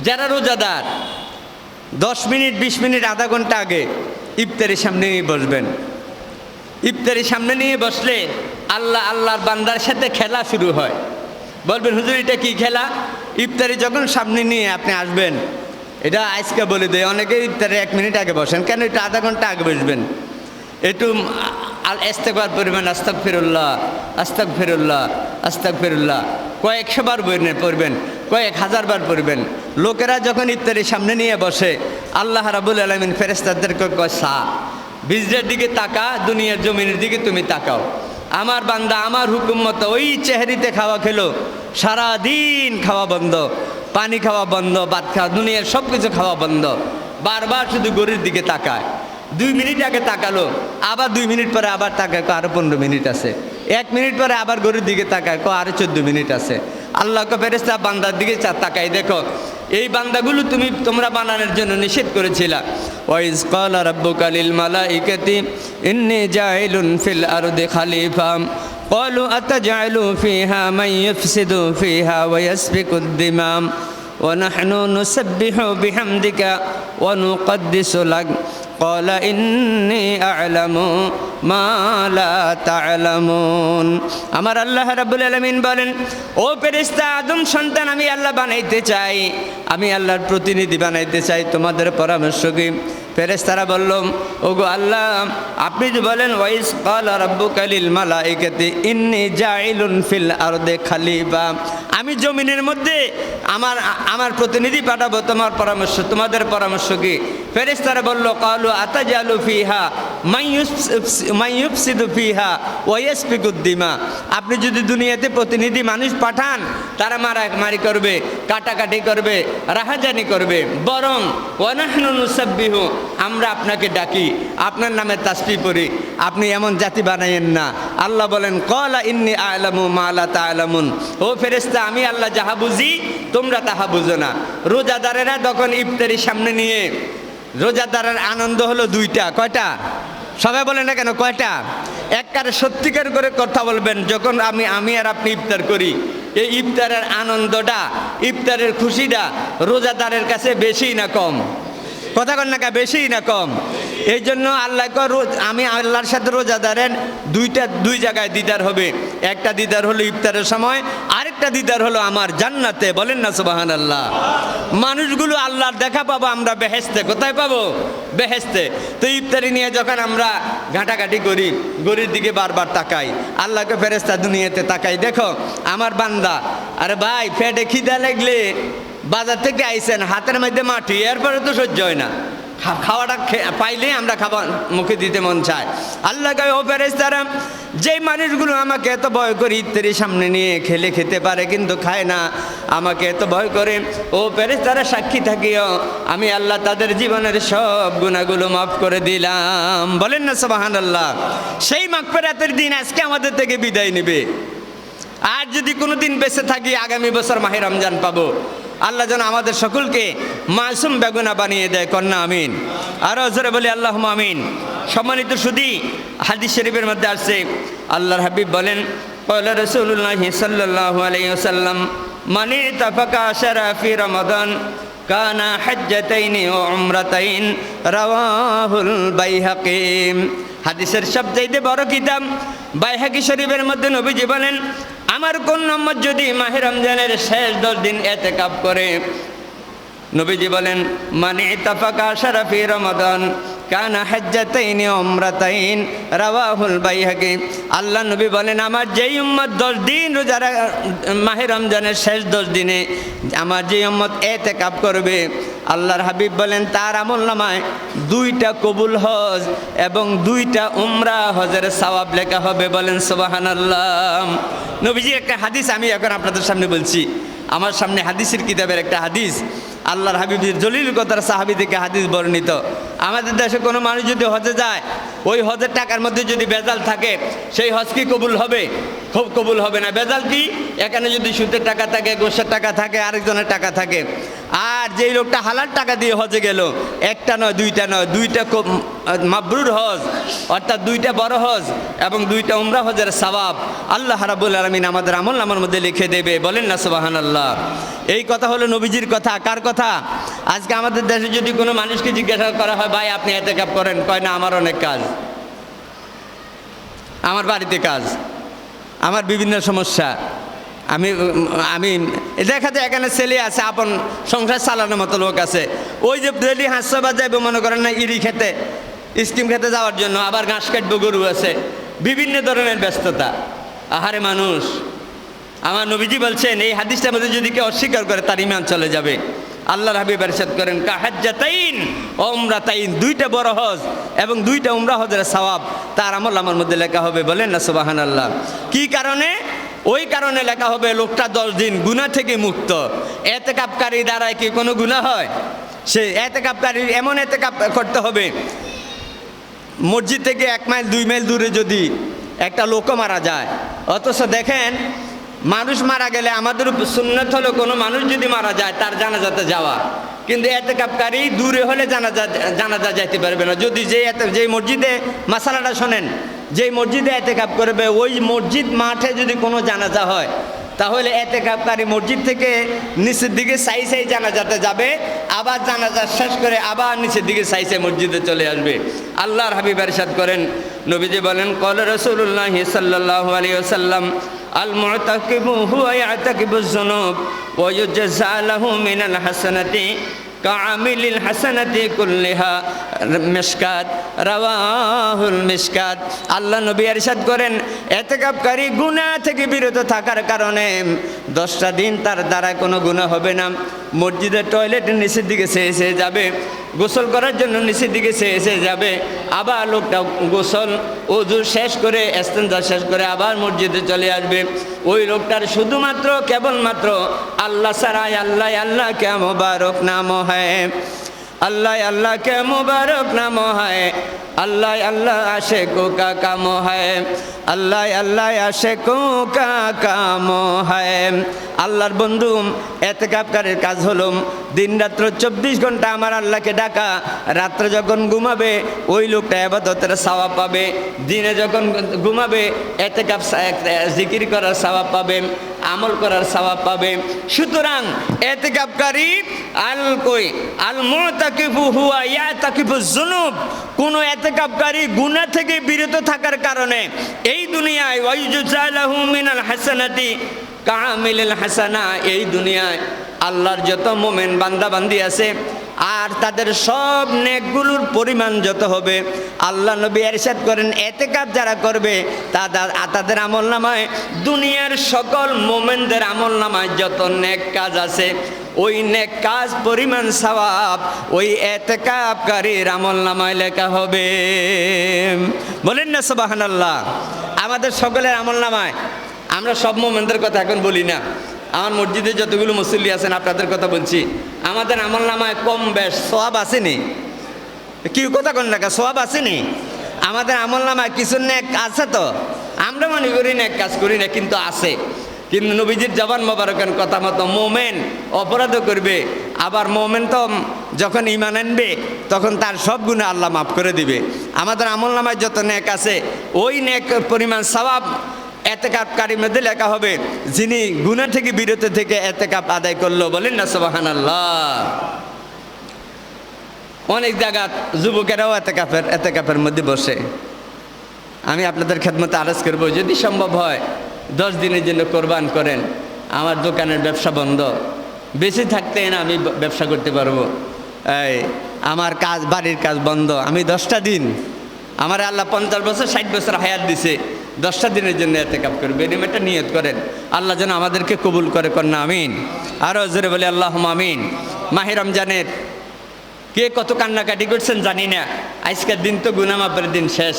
যারা রোজাদার 10 minute 20 minute আধা ঘন্টা আগে ইফতারের সামনে নিয়ে বসবেন। ইফতারের সামনে নিয়ে বসলে আল্লাহর বান্দার সাথে খেলা শুরু হয়। বলবেন হুজুর এটা কি খেলা? ইফতারি যখন সামনে নিয়ে আপনি আসবেন, এটা আজকে বলে দেয়, অনেকে ইফতারে 1 মিনিট আগে বসেন, কেন এটা আধা ঘন্টা আগে বসবেন? একটু ইস্তেগফার পড়বেন, আস্তাগফিরুল্লাহ আস্তাগফিরুল্লাহ আস্তাগফিরুল্লাহ কয়েকশো বার পড়বেন, কয়েক হাজার বার পড়বেন। লোকেরা যখন ইফতারের সামনে নিয়ে বসে, আল্লাহ রাব্বুল আলামিন ফেরেশতাদেরকে কয় সা বীজের দিকে তাকা, দুনিয়ার জমিনের দিকে তুমি তাকাও। আমার বান্দা আমার হুকুম মতো ওই চেহারিতে খাওয়া খেলো, সারাদিন খাওয়া বন্ধ, পানি খাওয়া বন্ধ, ভাত খাওয়া, দুনিয়ার সব কিছু খাওয়া বন্ধ, বারবার শুধু গরুর দিকে তাকায়। 2 মিনিট আগে তাকালো, আবার 2 মিনিট পরে আবার তাকায়, আরো 15 মিনিট আছে। 1 মিনিট পরে আবার গরুর দিকে তাকায়, আরো 14 মিনিট আছে। আল্লাহকে ফেরেশতা বান্দার দিকে তাকাই, দেখো এই বান্দাগুলো তোমরা বানানোর জন্য নিষেধ করেছিলা। ওয়াইজ ক্বালা রাব্বুকা লিল মালাইকাতি ইন্নী জাইলুন ফিল আরদি খলিফা ক্বালু আতাজআলু ফিহা মান ইউফসিদু ফিহা ওয়া ইয়াসফিকুদ দিমা ওয়া নাহনু নুসাব্বিহু বিহামদিকা ওয়া নুকদ্দিসু লাক قال إني أعلم ما لا تعلمون। আমার আল্লাহ রাব্বুল আলামিন বলেন, ও ফেরেশতা আদম সন্তান, আমি আল্লাহ বানাইতে চাই, আমি আল্লাহর প্রতিনিধি বানাইতে চাই, তোমাদের পরামর্শ কি? ফেরেশতারা বলল, ওগো আল্লাহ, আপনি যে বলেন ওয়াইজ ক্বালা রাব্বুকা লিল মালাইকাতি ইন্নী জাইলুন ফিল আরদি খলিফা, আমি জমিনের মধ্যে আমার প্রতিনিধি পাঠাবো, তোমাদের পরামর্শ কি? ফেরেশতারা বলল, ক্বালু আতাজালু ফিহা মান ইউফসিদু ফিহা ওয়া ইয়াসফিকুদ দিমা, আপনি যদি দুনিয়াতে প্রতিনিধি মানুষ পাঠান, তারা মারামারি করবে, কাটাকাটি করবে, রাহাজানি করবে, বরং ওয়া নাহনু নুসাব্বিহু, আমরা আপনাকে ডাকি, আপনার নামে তাসবিহ পড়ি, আপনি এমন জাতি বানাইয়েন না। আল্লাহ বলেন, ক্বালা ইন্নী আ'লামু মা লা তা'লামুন, ও ফেরেশতা আমি আল্লাহ যাহা বুঝি তোমরা তাহা বুঝো না। রোজাদারেরা তখন ইফতারি সামনে নিয়ে, রোজাদারের আনন্দ হলো 2টা। কয়টা? সবাই বলেন না কেন কয়টা? একবারে সত্যিকার করে কথা বলবেন, যখন আমি আর আপনি ইফতার করি, এই ইফতারের আনন্দটা, ইফতারের খুশিটা রোজাদারের কাছে বেশি না কম? কথা কন না, বেশি না কম? এই জন্য আল্লাহ আমি আল্লাহর সাথে রোজাদারের 2 জায়গায় দিদার হবে। একটা দিদার হলো ইফতারের সময়, আরেকটা দিদার হলো আমার জান্নাতে। বলেন না সুবহানাল্লাহ। মানুষগুলো আল্লাহর দেখা পাবো আমরা বেহেশতে। কোথায় পাবো? বেহেশতে। তো ইফতারি নিয়ে যখন আমরা ঘাটাঘাটি করি, গরির দিকে বারবার তাকাই, আল্লাহকে ফেরেশতা দুনিয়াতে তাকাই, দেখো আমার বান্দা, আরে ভাই পেটে খিদা লাগলে বাজার থেকে আইছেন, হাতের মধ্যে মাটি, এরপরে তো সহ্য হয় না, খাওয়াটা পাইলে আমরা খাবার মুখে দিতে মন চায়। আল্লাহ কয়, ও ফেরেশতারা, যেই মানুষগুলো আমাকে এত ভয় করে ইফতারি সামনে নিয়ে খেতে পারে কিন্তু খায় না, আমাকে এত ভয় করে, ও ফেরেশতারা সাক্ষী থাকিও, আমি আল্লাহ তাদের জীবনের সব গুনাহগুলো মাফ করে দিলাম। বলেন না সুবহানাল্লাহ। সেই মাগফিরাতের দিন আজকে আমাদের থেকে বিদায় নেবে। আর যদি কোনোদিন বেঁচে থাকি, আগামী বছর মাহে রমজান পাবো। আল্লাহ যেন আমাদের সকলকে মাসুম বেগুনা বানিয়ে দেয়। কন্যা আমিন। আরো জোরে বলি আল্লাহুম্মা আমিন। সম্মানিত সুধী, হাদিস শরীফের মধ্যে আসছে, আল্লাহর হাবিব বলেন, ক্বালা রাসূলুল্লাহ সাল্লাল্লাহু আলাইহি ওয়াসাল্লাম, মান ইতাফাকা আশরা ফি রমাদান কানা হাজ্জাতাইনি ওয়া উমরাতাইন, রাওয়াহুল বাইহাকি। হাদিসের সবচেয়ে বড় কিতাব বাইহাকি শরীফের মধ্যে নবীজি বলেন, আমার কোন উম্মত যদি মাহে রমজানের শেষ 10 দিন ইতিকাফ করে, নবীজি বলেন, মান ইতাফাকা আশরা ফি রমাদান কানা হাজ্জাতাইন ওয়া উমরাতাইন, রাওয়াহুল বাইহাকি। আল্লাহ নবী বলেন, আমার যেই উম্মত 10 দিন রোজা, মাহে রমজানের শেষ 10 দিনে আমার যেই উম্মত ইতিকাফ করবে, আল্লাহর হাবিব বলেন তার আমলনামায় 2টা কবুল হজ এবং 2টা উমরা হজের সওয়াব লেখা হবে। বলেন সুবহানাল্লাহ। নবীজির একটা হাদিস আমি এখন আপনাদের সামনে বলছি। আমার সামনে হাদিসের কিতাবের একটা হাদিস, আল্লাহর হাবিবের জলিল কথার সাহাবী থেকে হাদিস বর্ণিত। আমাদের দেশে কোনো মানুষ যদি হজে যায়, ওই হজের টাকার মধ্যে যদি বেজাল থাকে, সেই হজ কি কবুল হবে? খুব কবুল হবে না। বেজাল কি? এখানে যদি সুদের টাকা থাকে, গোশের টাকা থাকে, আরেকজনের টাকা থাকে, আর যেই লোকটা হালাল টাকা দিয়ে হজে গেল, একটা নয় দুইটা নয়, দুইটা মাবরুর হজ, অর্থাৎ দুইটা বড় হজ এবং দুইটা উমরা হজের সওয়াব আল্লাহ রাব্বুল আলামিন আমাদের আমলনামার মধ্যে লিখে দেবে। বলেন না সুবহানাল্লাহ। এই কথা হলো নবীজির কথা। কার কথা? আজকে আমাদের দেশে যদি কোনো মানুষকে জিজ্ঞাসা করা হয়, ভাই আপনি ইতিকাফ করেন? কয় না, আমার অনেক কাজ, আমার বাড়িতে কাজ, আমার বিভিন্ন সমস্যা, আমি আমি দেখা যায় এখানে ছেলে আছে, আপন সংসার চালানোর মতো লোক আছে, ওই যে ডেলি হাঁসবাদ যাইবে মনে করেন না ইরি খেতে, স্কিম খেতে যাওয়ার জন্য, আবার ঘাস কাটবো, গরু আছে, বিভিন্ন ধরনের ব্যস্ততা। আহারে মানুষ, আমার নবীজি বলছেন এই হাদিসটার মধ্যে যদি কেউ অস্বীকার করে তার ঈমান চলে যাবে। আল্লাহর হাবিব ইরশাদ করেন কাহাজ্জাতাইন ওয়া উমরাতাইন, দুইটা বড় হজ এবং দুইটা উমরা হজের সওয়াব তার আমলনামার মধ্যে লেখা হবে। বলেন না সুবহানাল্লাহ। কি কারণে? ওই কারণে লেখা হবে লোকটা 10 দিন গুনাহ থেকে মুক্ত। ইতিকাফকারী দ্বারা কি কোনো গুনাহ হয়? সে ইতিকাফকারী এমন ইতিকাফ করতে হবে, মসজিদ থেকে 1 মাইল 2 মাইল দূরে যদি একটা লোক মারা যায়, অথচ দেখেন মানুষ মারা গেলে আমাদের সুন্নত হলো কোনো মানুষ যদি মারা যায় তার জানাজাতে যাওয়া, কিন্তু ইতিকাফকারী দূরে হলে জানাজা যাইতে পারবে না। যদি যে মসজিদে, মাসালাটা শোনেন, যেই মসজিদে ইতিকাফ করবে ওই মসজিদ মাঠে যদি কোনো জানাজা হয়, তাহলে ইতিকাফকারী মসজিদ থেকে নিচের দিকে সাই জানাজাতে যাবে, আবার জানাজা শেষ করে আবার নিচের দিকে সাই মসজিদে চলে আসবে। আল্লাহর হাবিব ইরশাদ করেন, নবীজি বলেন ক্বালা রাসূলুল্লাহ সাল্লাল্লাহু আলাইহি ওয়াসাল্লাম আল মুতাকিবু হুয়া ইয়াতাকিবুজ যুনুব ওয়া ইউজাযা লাহু মিনাল হাসানাতি কামিলিল হাসানাতি কুল্লিহা মিশকাত, রাওয়াহুল মিশকাত। আল্লাহ নবী ইরশাদ করেন ইতিকাফকারী গুনাহ থেকে বিরত থাকার কারণে 10টা দিন তার দ্বারা কোনো গুনাহ হবে না। মসজিদের টয়লেটের নিচের দিকে চেয়ে যাবে, গোসল করার জন্য নিচের দিকে চেয়ে যাবে, আবার লোকটা গোসল ওযু শেষ করে ইস্তেনজা শেষ করে আবার মসজিদে চলে আসবে। ওই লোকটার শুধুমাত্র কেবলমাত্র আল্লাহ ছাড়া আল্লাহ আল্লাহ কে মুবারক নাম হয়, अल्लाह अल्लाह के मुबारक नाम है, अल्लाह अल्लाह आशिकों का काम है, अल्लाह अल्लाह आशिकों का काम है। আল্লাহর বন্ধু ইতিকাফকারীর কাজ হলো দিন রাত্র 24 ঘন্টা আমার আল্লাহকে ডাকা। রাত্রে যখন ঘুমাবে ওই লোকটা ইবাদতের সওয়াব পাবে, দিনে যখন ঘুমাবে ইতিকাফ জিকির করার সওয়াব পাবে, আমল করার সওয়াব পাবে। সুতরাং ইতিকাফকারী আল মুতাকিফু হুয়া ইয়াতাকিফুজ যুনুব, কোন ইতিকাফকারী গুনাহ থেকে বিরত থাকার কারণে এই দুনিয়ায় ওয়াইজুজা লাহু মিনাল হাসানাতি কামিলিল হাসানা, এই দুনিয়ায় আল্লাহর যত মুমিন বান্দা বান্দি আছে আর তাদের সব নেকগুলোর পরিমাণ যত হবে, আল্লাহ নবী ইরশাদ করেন ইতিকাফ যারা করবে তাদের আমলনামায় দুনিয়ার সকল মুমিনদের আমলনামায় যত নেক কাজ আছে ওই নেক কাজ পরিমাণ সওয়াব ওই ইতিকাফকারীর আমলনামায় লেখা হবে। বলেন না সুবহানাল্লাহ। আমাদের সকলের আমলনামায়, আমরা সব মুমিনদের কথা এখন বলি না, আমার মসজিদে যতগুলো মুসল্লি আছেন আপনাদের কথা বলছি, আমাদের আমলনামায় কম বেশ সওয়াব আসেনি? কি কথা কোন না, সওয়াব আসেনি? আমাদের আমলনামায় কিছু নেক আছে, তো আমরা মনে করি নেক কাজ করি না, কিন্তু আছে। কিন্তু নবীজির জবান মোবারকের কথা মতো মোমেন অপরাধও করবে, আবার মোমেন তো যখন ঈমান আনবে তখন তার সব গুনাহ আল্লাহ মাফ করে দিবে। আমাদের আমলনামায় যত নেক আছে ওই নেক পরিমাণ সওয়াব ইতিকাফকারীর মধ্যে লেখা হবে, যিনি গুনাহ থেকে বিরত থেকে ইতিকাফ আদায় করলো। বলেন না সুবহানাল্লাহ। অনেক জায়গা যুবকেরাও ইতিকাফের মধ্যে বসে। আমি আপনাদের খেদমতে আরজ করব, যদি সম্ভব হয় 10 দিনের জন্য কোরবান করেন। আমার দোকানের ব্যবসা বন্ধ, বেঁচে থাকতে না আমি ব্যবসা করতে পারবো, আমার কাজ বাড়ির কাজ বন্ধ, আমি 10টা দিন, আমার আল্লাহ 50 বছর 60 বছর হায়াত দিছে, 10টা দিনের জন্য ইতিকাফ করবে। এরকম একটা নিয়ত করেন, আল্লাহ যেন আমাদেরকে কবুল করে, কন্যা আমিন। আরও জোরে বলে আল্লাহুম্মা আমিন। মাহে রমজানের কে কত কান্নাকাটি করছেন জানি না, আজকের দিন তো গুনাহ মাফের দিন শেষ।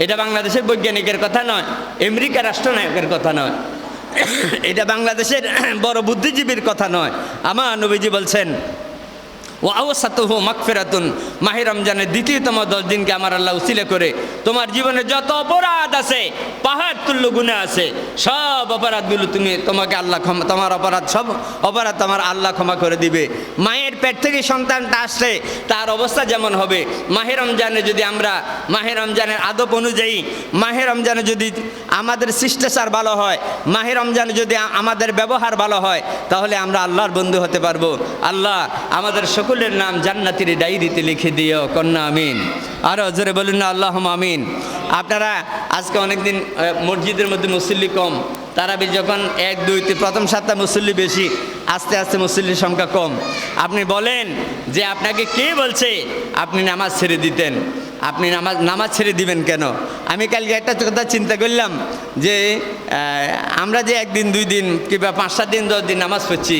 এটা বাংলাদেশের বৈজ্ঞানিকের কথা নয়, আমেরিকার রাষ্ট্রনায়কের কথা নয়, এটা বাংলাদেশের বড় বুদ্ধিজীবীর কথা নয়। আমার নবীজি বলছেন ও আওসাতুহু মাগফিরাতুন, মাহে রমজানের দ্বিতীয়তম 10 দিনকে আমার আল্লাহ উসিলা করে তোমার জীবনে যত অপরাধ আছে, পাহাড় তুল্য গুনাহ আছে, সব অপরাধগুলো তোমাকে আল্লাহ ক্ষমা, তোমার অপরাধ সব অপরাধ তোমার আল্লাহ ক্ষমা করে দিবে। মায়ের পেট থেকে সন্তানটা আসলে তার অবস্থা যেমন হবে, মাহে রমজানে যদি আমরা মাহে রমজানের আদব অনুযায়ী, মাহে রমজানে যদি আমাদের শিষ্টাচার ভালো হয়, মাহে রমজানে যদি আমাদের ব্যবহার ভালো হয়, তাহলে আমরা আল্লাহর বন্ধু হতে পারবো। আল্লাহ আমাদের সকলের নাম জান্নাতের ডায়েরিতে লিখে দিও, কন্যা আমিন। আরও জোরে বলুন না আল্লাহুম্মা আমিন। আপনারা আজকে অনেকদিন মসজিদের মধ্যে মুসল্লি কম, তারাবি যখন 1, 2, 3 প্রথম সপ্তাহে মুসল্লি বেশি, আস্তে আস্তে মুসল্লির সংখ্যা কম। আপনি বলেন যে আপনাকে কে বলছে আপনি নামাজ ছেড়ে দিতেন? আপনি নামাজ ছেড়ে দিবেন কেন? আমি কালকে একটা কথা চিন্তা করলাম যে আমরা যে 1 দিন 2 দিন কিংবা 5-7 দিন 10 দিন নামাজ পড়ছি,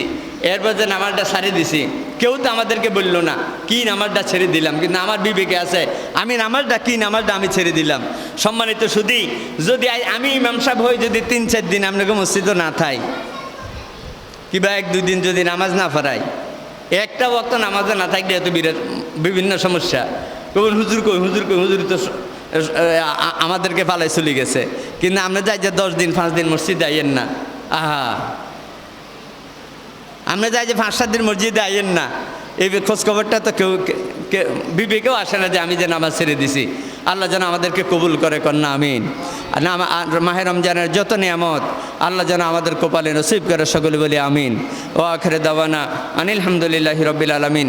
এরপর যে নামাজটা ছেড়ে দিছি, কেউ তো আমাদেরকে বললো না কি নামাজটা ছেড়ে দিলাম, কিন্তু আমার বিবেকে আছে আমি নামাজটা কি নামাজটা আমি ছেড়ে দিলাম। সম্মানিত সুধী, যদি আমি ইমাম সাহেব হই, যদি 3-4 দিন আপনাকে মসজিদও না থাই কিংবা 1-2 দিন যদি নামাজ না পড়াই, একটা ওয়াক্ত নামাজে না থাকলে এত বিভিন্ন সমস্যা। কখন হুজুর কই হুজুর তো আমাদেরকে পালাই চলে গেছে, কিন্তু আমরা যাই যে 10 দিন 5 দিন মসজিদে আইয়েন না, আহা আমরা যাই যে 5-7 দিন মসজিদে আইয়েন না, এই খোঁজখবরটা তো কেউ বিবেকেও আসে না যে আমি যে নামাজ ছেড়ে দিছি। আল্লাহ যেন আমাদেরকে কবুল করে, কন্যা আমিন। মাহে রমজানের যত নিয়ামত আল্লাহ যেন আমাদের কপালে নসিব করে, সকলে বলি আমিন। ও আখিরে দাওয়ানা আনিল হামদুলিল্লাহি রাব্বিল আলামিন।